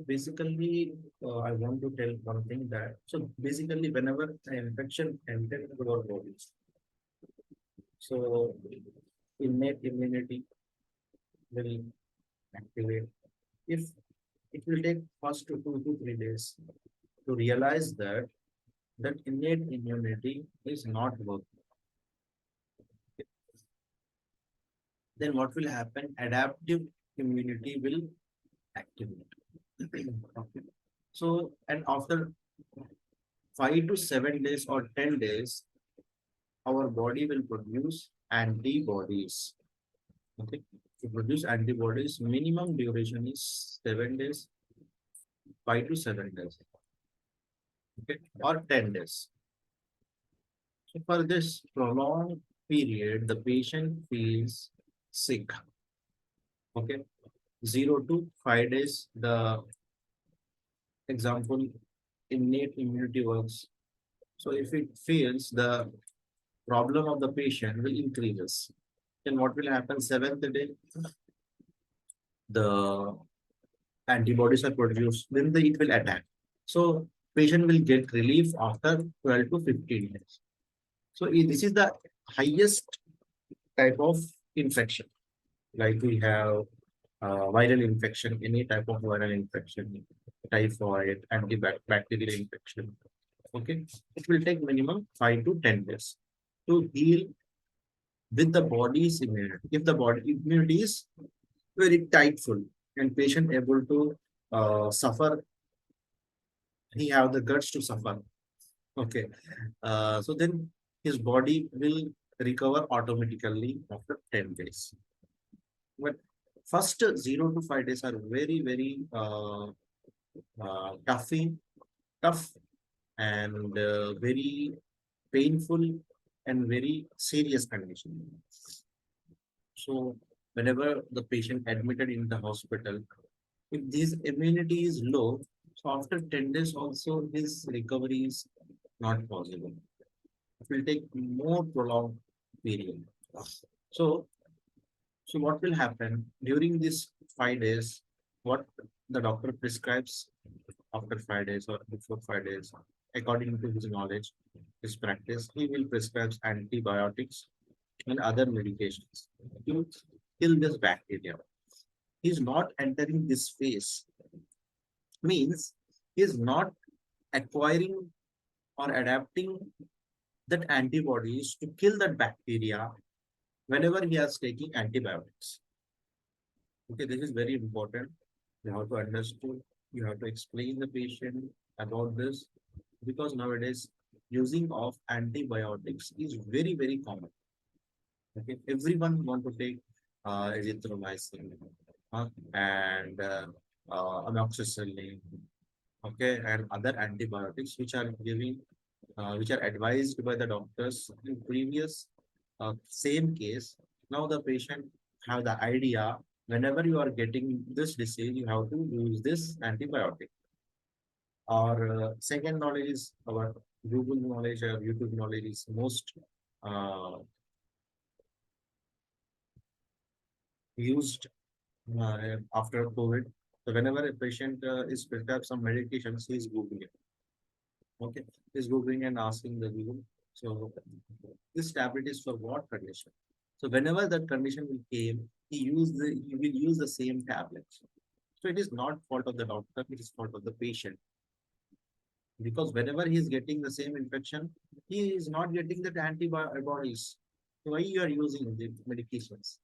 Basically, I want to tell one thing that so basically, whenever an infection enters into our body, so innate immunity will activate. If it will take first 2 to 3 days to realize that innate immunity is not working, then what will happen? Adaptive immunity will activate. Okay. So, and after 5 to 7 days or 10 days, our body will produce antibodies. Okay. To produce antibodies, minimum duration is 7 days, 5 to 7 days, okay, or 10 days. So for this prolonged period, the patient feels sick. Okay. 0 to 5 days, the example innate immunity works. So if it fails, the problem of the patient will increases. Then what will happen? Seventh day, the antibodies are produced, then it will attack. So patient will get relief after 12 to 15 days. So this is the highest type of infection. Like we have viral infection, any type of viral infection, typhoid, antibacterial infection. Okay, it will take minimum 5 to 10 days to heal with the body's immunity. If the body immunity is very tightful and patient able to suffer, he have the guts to suffer. Okay, so then his body will recover automatically after 10 days. But first 0 to 5 days are very toughy, tough and very painful and very serious condition. So whenever the patient admitted in the hospital, if this immunity is low, so after 10 days also his recovery is not possible. It will take more prolonged period. So, so what will happen during these 5 days? What the doctor prescribes after 5 days or before 5 days, according to his knowledge, his practice, he will prescribe antibiotics and other medications to kill this bacteria. He's not entering this phase, means he's not acquiring or adapting that antibodies to kill that bacteria whenever he is taking antibiotics. Okay, this is very important. You have to understand, you have to explain the patient about this because nowadays using of antibiotics is very common. Okay, everyone want to take azithromycin and amoxicillin, okay, and other antibiotics which are giving, which are advised by the doctors in previous same case. Now the patient have the idea whenever you are getting this disease, you have to use this antibiotic. Our second knowledge is our Google knowledge or YouTube knowledge is most uh, used after COVID. So whenever a patient is prescribed some medications, he is Googling. Okay, he's Googling and asking the Google. So this tablet is for what condition? So whenever that condition will came, he will use the same tablets. So it is not fault of the doctor, it is fault of the patient. Because whenever he is getting the same infection, he is not getting the antibodies. So why you are using the medications?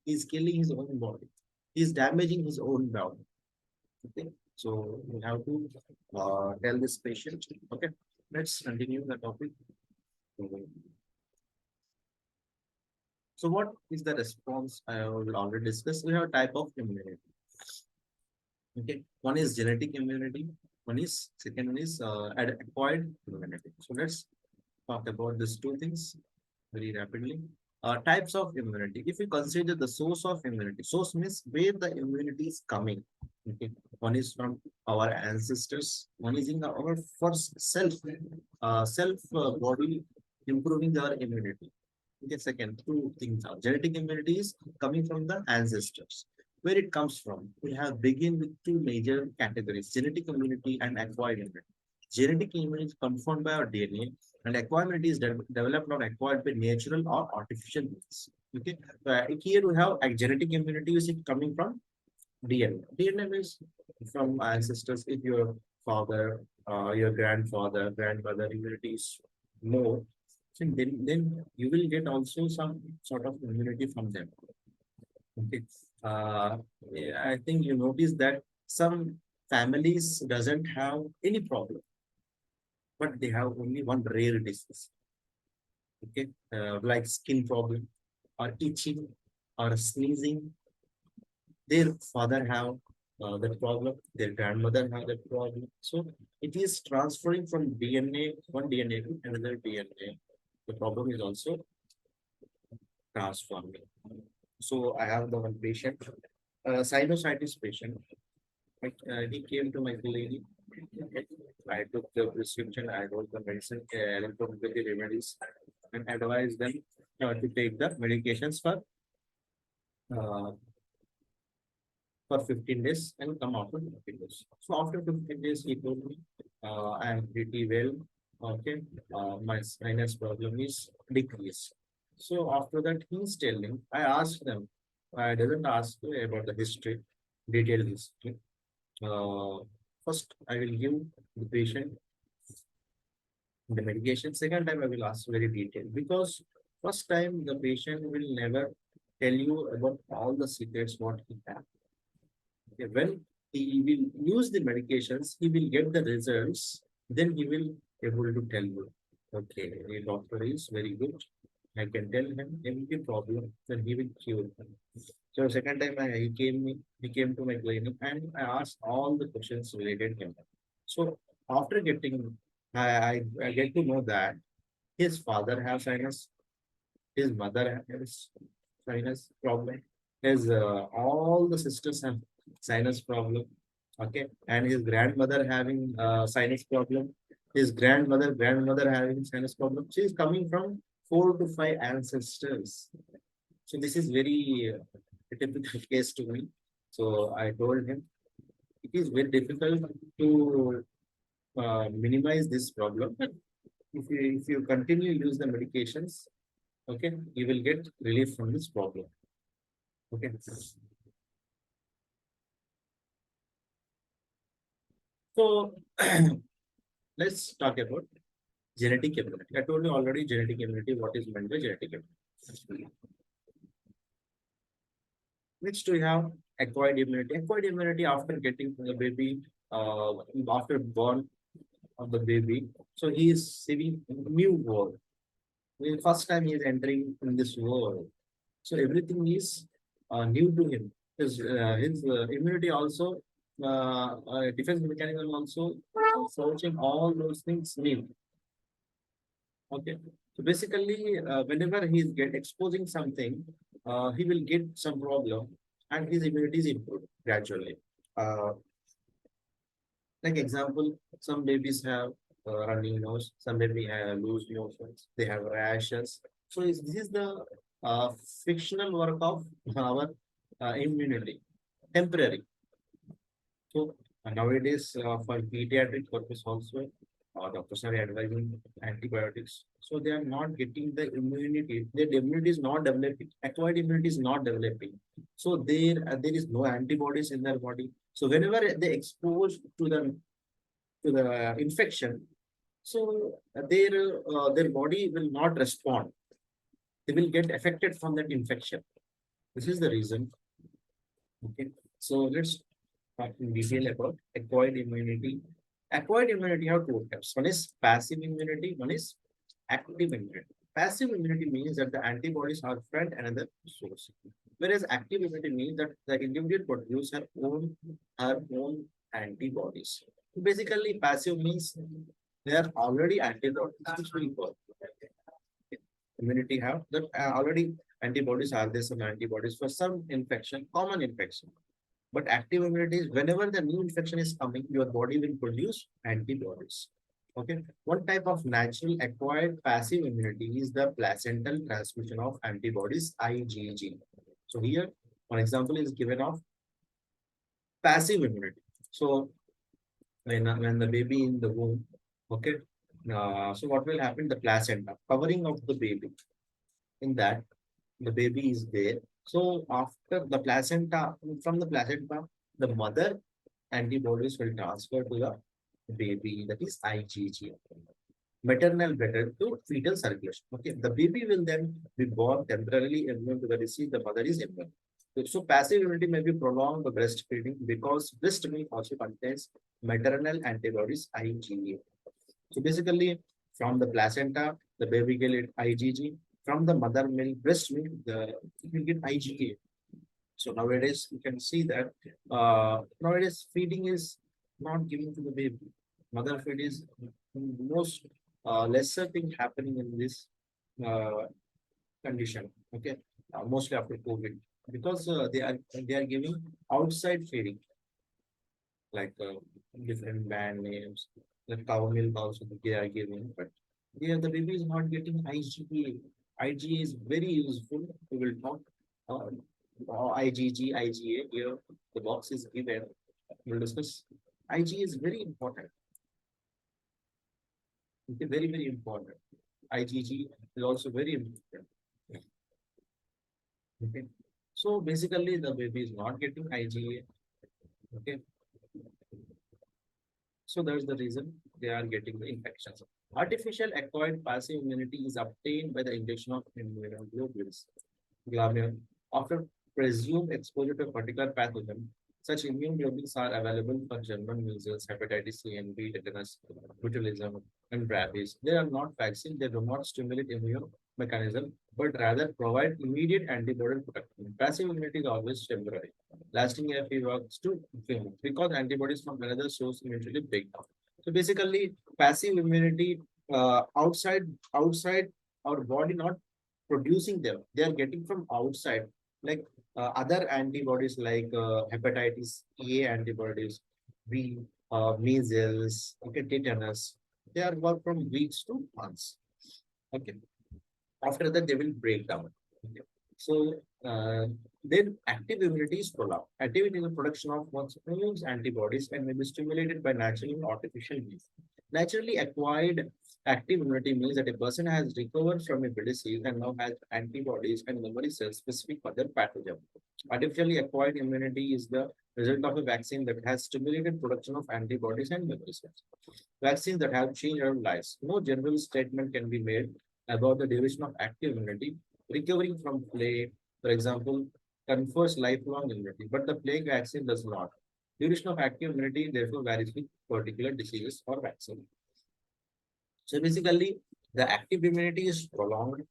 He is killing his own body. He is damaging his own body. Okay. So we have to tell this patient. Okay. Let's continue the topic. So what is the response I will already discuss? We have type of immunity. Okay. One is genetic immunity. One is second one is acquired immunity. So let's talk about these two things very rapidly. Types of immunity. If we consider the source of immunity, source means where the immunity is coming. Okay. One is from our ancestors. One is in our first self body improving our immunity. Okay. Second, two things are genetic immunity is coming from the ancestors. Where it comes from? We have begin with two major categories: genetic immunity and acquired immunity. Genetic immunity is confirmed by our DNA, and acquired immunity is developed or acquired by natural or artificial means. Okay, here we have a genetic immunity is coming from DNA. DNA means from ancestors. If your father, your grandfather, grandmother immunity is more, so then you will get also some sort of immunity from them. Okay. Yeah, I think you notice that some families doesn't have any problem, but they have only one rare disease. Okay, like skin problem or itching or sneezing. Their father have that problem, their grandmother have that problem. So it is transferring from DNA, one DNA to another DNA. The problem is also transforming. So I have the one patient, sinusitis patient. He came to my clinic. I took the prescription, I wrote the medicine, electropathy remedies, and advised them to take the medications uh, for 15 days and come after 15 days. So after 15 days, he told me, I am pretty well. Okay, my sinus problem is decreased. So after that, he's telling, I asked them, I didn't ask about the history, detailed history. Uh, First, I will give the patient the medication. Second time, I will ask very detailed because first time the patient will never tell you about all the secrets what he has. Okay, when he will use the medications, he will get the results. Then he will able to tell you, okay, the doctor is very good. I can tell him every problem, then he will cure him. So second time he came to my clinic and I asked all the questions related to him. So after getting, I get to know that his father has sinus, his mother has sinus problem, his all the sisters have sinus problem. Okay, and his grandmother having sinus problem, his grandmother having sinus problem. She is coming from 4 to 5 ancestors. So this is very a typical case to me. So I told him it is very difficult to minimize this problem. But if you continue use the medications, okay, you will get relief from this problem. Okay. So let's talk about genetic immunity. I told you already genetic immunity, what is meant by genetic immunity. Next, we have acquired immunity. Acquired immunity after getting the baby, after born of the baby. So he is seeing a new world. The first time he is entering in this world. So everything is new to him. His immunity also, defense mechanism also searching all those things new. Okay. So basically, whenever he is get exposing something, he will get some problem and his immunity is improved gradually. Uh, like example, some babies have running nose, some baby have loose motions, they have rashes. So this is the uh, fictional work of our immunity, temporary. So nowadays, for pediatric purpose also, doctors are advising antibiotics. So they are not getting the immunity. Their immunity is not developing. Acquired immunity is not developing. So there is no antibodies in their body. So whenever they expose to the infection, so their body will not respond. They will get affected from that infection. This is the reason. Okay. So let's talk in detail about acquired immunity. Acquired immunity have two types. One is passive immunity, one is active immunity. Passive immunity means that the antibodies are from another source. Whereas active immunity means that the individual produces her own antibodies. Basically, passive means they are already antibodies which will work. Immunity have that already antibodies are there some antibodies for some infection, common infection. But active immunity is whenever the new infection is coming, your body will produce antibodies. Okay. One type of natural acquired passive immunity is the placental transmission of antibodies, IgG. So here, one example is given of passive immunity. So when the baby in the womb, okay, so what will happen? The placenta covering of the baby, in that the baby is there. So after the placenta, from the placenta, the mother antibodies will transfer to the baby, that is IgG, maternal better to fetal circulation. Okay, the baby will then be born temporarily immune to the disease. The mother is immune. So passive immunity may be prolonged by breastfeeding because breast milk also contains maternal antibodies IgA. So basically, from the placenta, the baby will get IgG. From the mother milk, breast milk, it will get IgA. So nowadays, you can see that nowadays feeding is not given to the baby. Mother feed is most lesser thing happening in this uh, condition. Okay, mostly after COVID, because they are giving outside feeding, like different brand names, like cow milk also they are giving, but yeah, the baby is not getting IgA. IgA is very useful. We will talk uh, IgG, IgA. Here the box is given. We'll discuss. IgA is very important. Okay, very very important. IgG is also very important. Okay, so basically the baby is not getting IgA. Okay, so that's the reason they are getting the infections. Artificial acquired passive immunity is obtained by the injection of immunoglobulins, globulin. After presumed exposure to a particular pathogen, such immune globulins are available for German measles, hepatitis C and B, tetanus, botulism, and rabies. They are not vaccine. They do not stimulate immune mechanism, but rather provide immediate antibody protection. Passive immunity is always temporary, lasting a few weeks to few months, because antibodies from another source eventually break down. So basically, passive immunity outside our body not producing them. They are getting from outside, like other antibodies like hepatitis A antibodies, B, measles, okay, tetanus. They are work from weeks to months. Okay. After that, they will break down. Okay. So then active immunity is prolonged. Activity is the production of one's immune antibodies and may be stimulated by natural or artificial means. Naturally acquired active immunity means that a person has recovered from a disease and now has antibodies and memory cells specific for their pathogen. Artificially acquired immunity is the result of a vaccine that has stimulated production of antibodies and memory cells. Vaccines that have changed our lives. No general statement can be made about the duration of active immunity. Recovering from plague, for example, confers lifelong immunity, but the plague vaccine does not. Duration of active immunity therefore varies with particular diseases or vaccine. So basically, the active immunity is prolonged,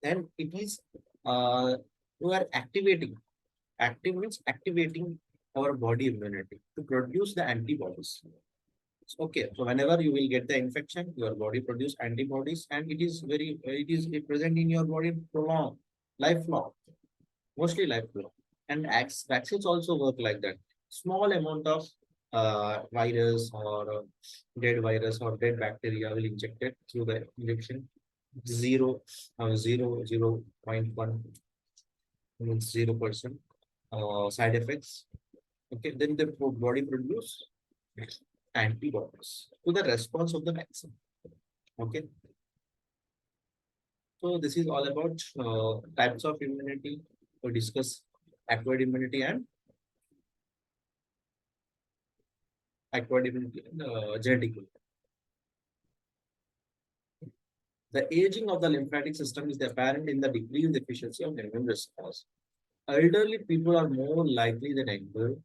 and it is you are activating. Active means activating our body immunity to produce the antibodies. Okay, so whenever you will get the infection, your body produce antibodies, and it is present in your body prolonged, lifelong, mostly lifelong. And vaccines also work like that. Small amount of virus or dead virus or dead bacteria will injected through the injection. Zero, 0.1 means 0% side effects. Okay, then the body produce antibodies to the response of the vaccine. Okay, so this is all about types of immunity. We discuss acquired immunity and genetic immunity. The aging of the lymphatic system is apparent in the decreased efficiency of immune response. Elderly people are more likely than younger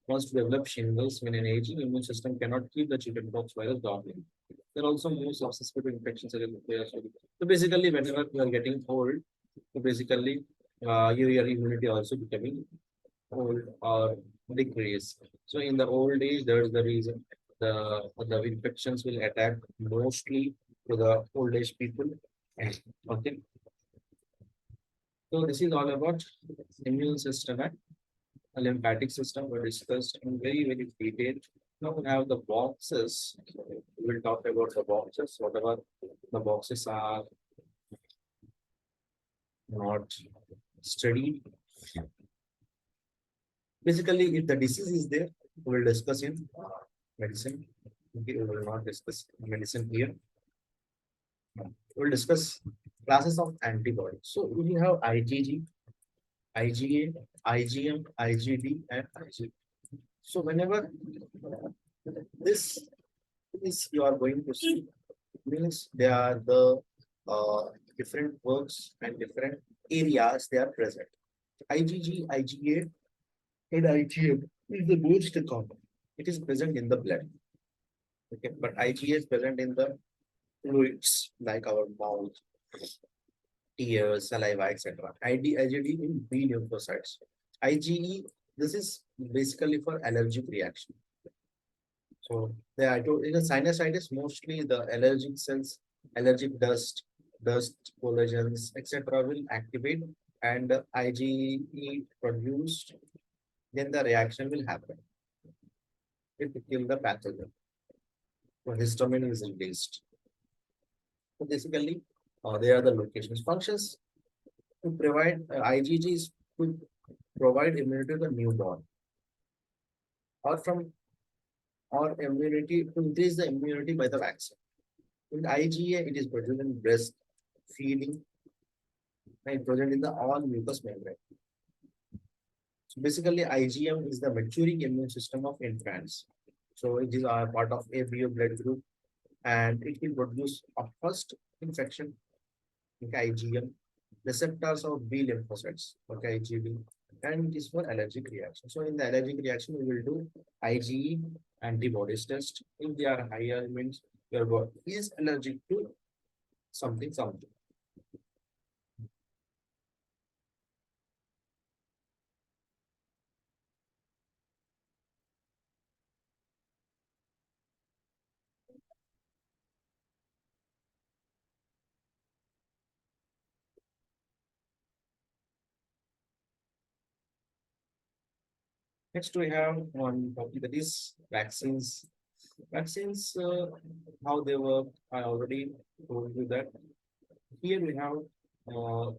ones to develop shingles when an aging immune system cannot keep the chickenpox virus down. There are also more susceptible to infections. So basically, whenever you are getting old, so basically your immunity also becoming old or decrease. So in the old age, there is the reason the infections will attack mostly to the old age people. Okay, so this is all about immune system and lymphatic system were discussed in very, very detailed. Now we have the boxes. We will talk about the boxes, whatever the boxes are not studied. Basically, if the disease is there, We will discuss in medicine. Okay, we will not discuss medicine here. We will discuss classes of antibodies. So we have IgG, IgA, IgM, IgD, and IgG. So whenever this is you are going to see, it means they are the uh, different works and different areas they are present. IgG, IgA, and IgM is the most common. It is present in the blood. Okay, but IgA is present in the fluids like our mouth, tears, saliva, etc. IgD in B lymphocytes. IgE, this is basically for allergic reaction. So in a sinusitis, mostly the allergic cells, allergic dust, collagens, etc. will activate and IgE produced, then the reaction will happen. It will kill the pathogen. So histamine is released. So basically, they are the locations. Functions to provide IgG is to provide immunity to the newborn, or from or immunity to increase the immunity by the vaccine. In IgA, it is present in breast feeding and present in the all mucous membrane. So basically, IgM is the maturing immune system of infants. So it is a part of ABO blood group, and it will produce a first infection, okay, IgM, receptors of B lymphocytes, okay, IgB, and it is for allergic reaction. So in the allergic reaction, we will do IgE antibodies test. If they are higher, means your body is allergic to something. Next, we have one topic that is vaccines. Vaccines, how they work, I already told you that. Here we have uh,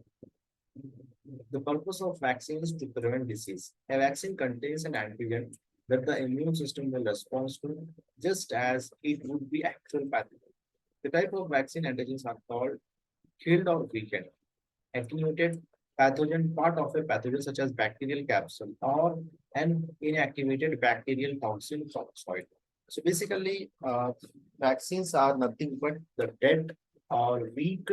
the purpose of vaccine is to prevent disease. A vaccine contains an antigen that the immune system will respond to, just as it would be actual pathogen. The type of vaccine antigens are called killed or weakened, attenuated pathogen, part of a pathogen such as bacterial capsule, or an inactivated bacterial toxin from soil. So basically, vaccines are nothing but the dead or weak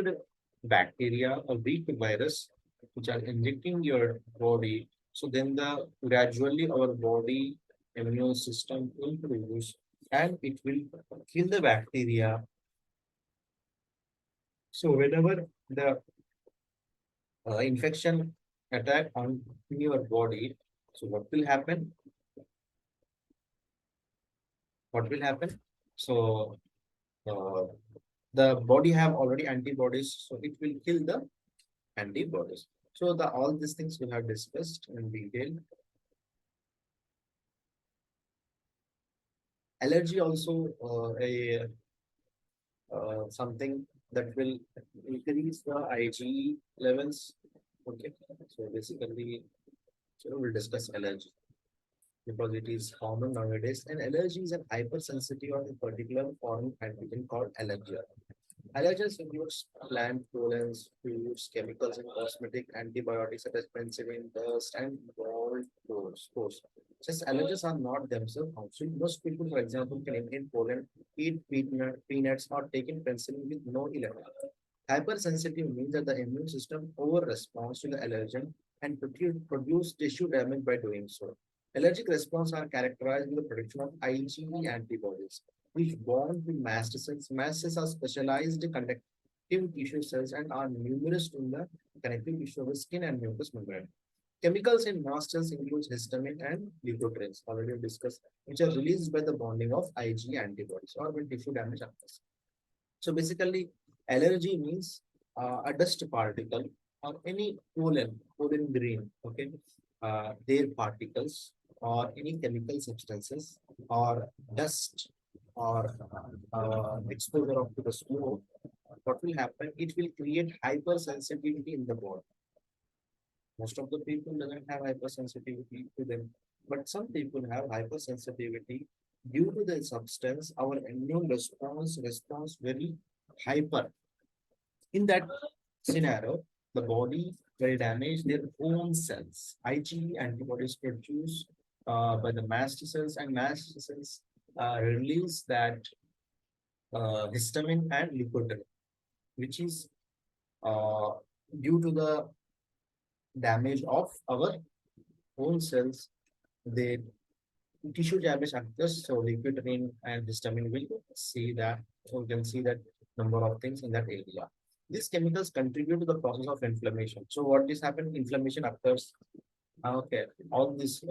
bacteria or weak virus which are injecting your body. So then the gradually our body immune system will produce and it will kill the bacteria. So whenever the infection attack on your body, so what will happen? What will happen? So uh, the body have already antibodies, so it will kill the antibodies. So the all these things we have discussed in detail. Allergy also a something that will increase the IgE levels. Okay, so basically, so we'll discuss allergy because it is common nowadays. And allergy is an hypersensitivity of a particular foreign antigen called allergen. Allergens includes plant pollens, foods, chemicals in cosmetic, antibiotics such as penicillin, dust, and mold spores. Since allergens are not themselves harmful, most people, for example, can inhale pollen, eat peanuts, or take in penicillin with no ill effect. Hypersensitive means that the immune system over responds to the allergen and produce tissue damage by doing so. Allergic response are characterized with the production of IgE antibodies which bond with mast cells. Mast cells are specialized connective tissue cells and are numerous in the connective tissue of the skin and mucous membrane. Chemicals in mast cells include histamine and leukotrienes, already discussed, which are released by the bonding of IgE antibodies or when tissue damage occurs. So basically, allergy means a dust particle or any pollen grain, okay, their particles or any chemical substances or dust or exposure of to the smoke. What will happen? It will create hypersensitivity in the body. Most of the people doesn't have hypersensitivity to them. But some people have hypersensitivity due to the substance. Our immune response very hyper. In that scenario, the body will damage their own cells. IgE antibodies produced by the mast cells, and mast cells release that histamine and leukotriene, which is uh, due to the damage of our own cells. The tissue damage occurs, so leukotriene and histamine will see that. So you can see that number of things in that area. These chemicals contribute to the process of inflammation. So what is happening? Inflammation occurs. Okay, all these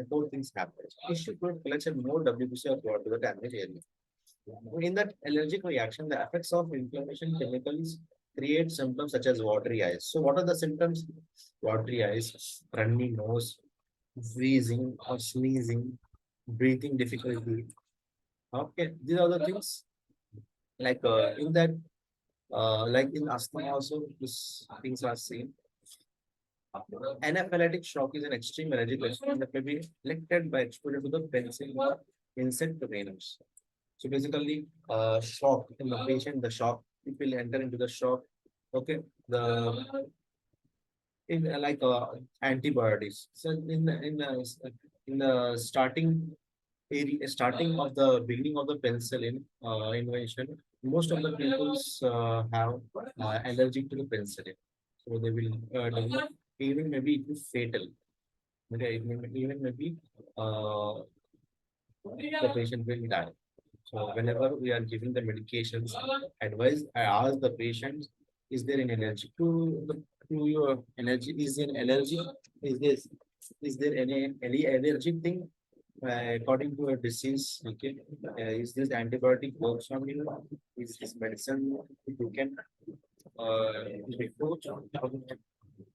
four things happen. Tissue collection more WBC or to the damaged area. In that allergic reaction, the effects of inflammation chemicals create symptoms such as watery eyes. So, what are the symptoms? Watery eyes, runny nose, wheezing or sneezing, breathing difficulty. Okay, these are the things like in that, like in asthma also, these things are seen. Anaphylactic shock is an extreme allergic reaction that may be elicted by exposure to the penicillin or insect venomous. So basically, shock in the patient, the shock, people enter into the shock. Okay, the in like antibiotics. So in the starting of the beginning of the penicillin invention, most of the peoples have allergic to the penicillin, so they will develop, even maybe it is fatal. Okay, even maybe uh, the patient will die. So whenever we are giving the medications, advice I ask the patient, is there an allergy to your allergy? Is there an allergy? Is this is there any allergic thing according to a disease? Okay, is this antibiotic works on you? Is this medicine you can before?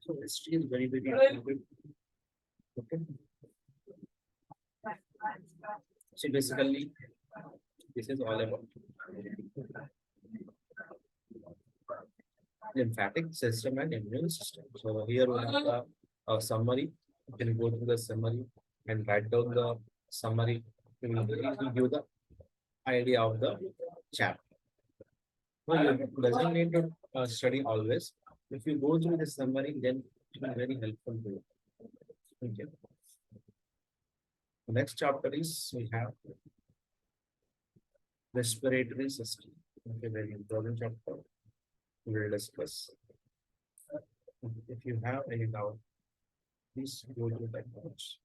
So history is very important. Okay, so basically this is all about lymphatic system and immune system. So here we have a summary. You can go through the summary and write down the summary. It will give the idea of the chapter. No, you doesn't need to study always. If you go through the summary, then it will be very helpful to you. Okay. The next chapter is we have respiratory system. Okay, very important chapter. We will discuss. If you have any doubt, please go to that page.